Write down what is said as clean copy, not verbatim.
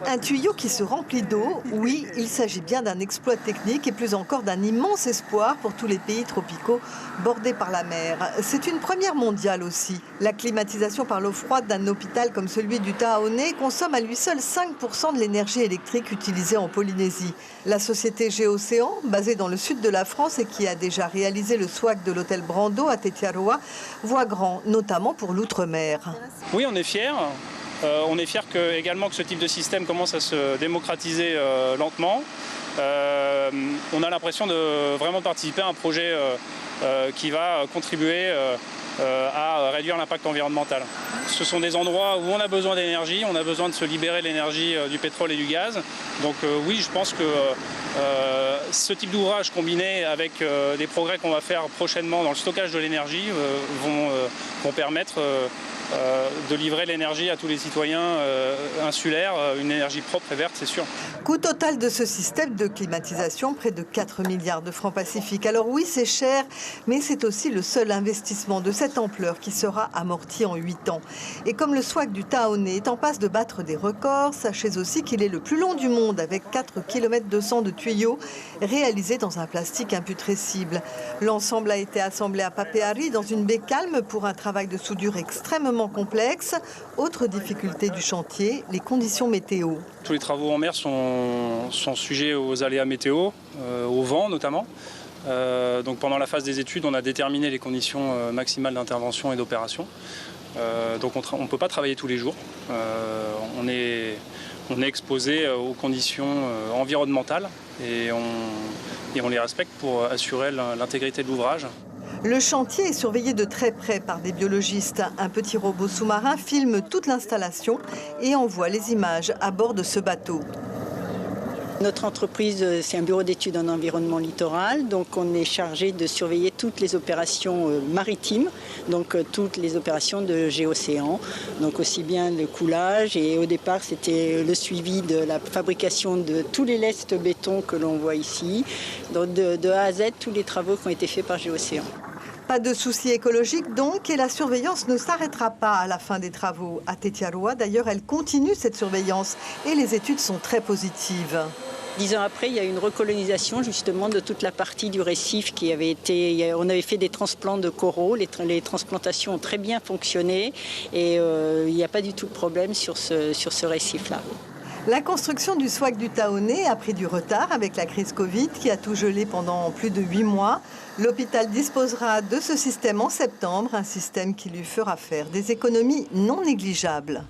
Un tuyau qui se remplit d'eau, oui, il s'agit bien d'un exploit technique et plus encore d'un immense espoir pour tous les pays tropicaux bordés par la mer. C'est une première mondiale aussi. La climatisation par l'eau froide d'un hôpital comme celui du Tahaone consomme à lui seul 5% de l'énergie électrique utilisée en Polynésie. La société Géocéan, basée dans le sud de la France et qui a déjà réalisé le SWAC de l'hôtel Brando à Tetiaroa, voit grand, notamment pour l'outre-mer. Oui, on est fiers. On est fiers également que ce type de système commence à se démocratiser lentement. On a l'impression de vraiment participer à un projet qui va contribuer à réduire l'impact environnemental. Ce sont des endroits où on a besoin d'énergie, on a besoin de se libérer de l'énergie du pétrole et du gaz. Donc oui, je pense que ce type d'ouvrage combiné avec des progrès qu'on va faire prochainement dans le stockage de l'énergie vont permettre de livrer l'énergie à tous les citoyens insulaires, une énergie propre et verte, c'est sûr. Coût total de ce système de climatisation, près de 4 milliards de francs Pacifiques. Alors oui, c'est cher, mais c'est aussi le seul investissement de cette ampleur qui sera amorti en 8 ans. Et comme le SWAC du Tahaone est en passe de battre des records, sachez aussi qu'il est le plus long du monde avec 4,2 km de tuyaux réalisés dans un plastique imputrescible. L'ensemble a été assemblé à Papeari dans une baie calme pour un travail de soudure extrêmement complexe. Autre difficulté du chantier, les conditions météo. Tous les travaux en mer sont sujets aux aléas météo, au vent notamment. Donc pendant la phase des études, on a déterminé les conditions maximales d'intervention et d'opération. Donc on ne peut pas travailler tous les jours. On est exposé aux conditions environnementales et on les respecte pour assurer l'intégrité de l'ouvrage. Le chantier est surveillé de très près par des biologistes. Un petit robot sous-marin filme toute l'installation et envoie les images à bord de ce bateau. Notre entreprise, c'est un bureau d'études en environnement littoral, donc on est chargé de surveiller toutes les opérations maritimes, donc toutes les opérations de Géocéan, donc aussi bien le coulage et au départ c'était le suivi de la fabrication de tous les lestes béton que l'on voit ici, donc de A à Z tous les travaux qui ont été faits par Géocéan. Pas de soucis écologiques donc, et la surveillance ne s'arrêtera pas à la fin des travaux. À Tetiaroa, d'ailleurs, elle continue cette surveillance et les études sont très positives. 10 ans après, il y a eu une recolonisation justement de toute la partie du récif qui avait été... On avait fait des transplants de coraux, les transplantations ont très bien fonctionné et il n'y a pas du tout de problème sur ce récif-là. La construction du SWAC du Tahaone a pris du retard avec la crise Covid qui a tout gelé pendant plus de 8 mois. L'hôpital disposera de ce système en septembre, un système qui lui fera faire des économies non négligeables.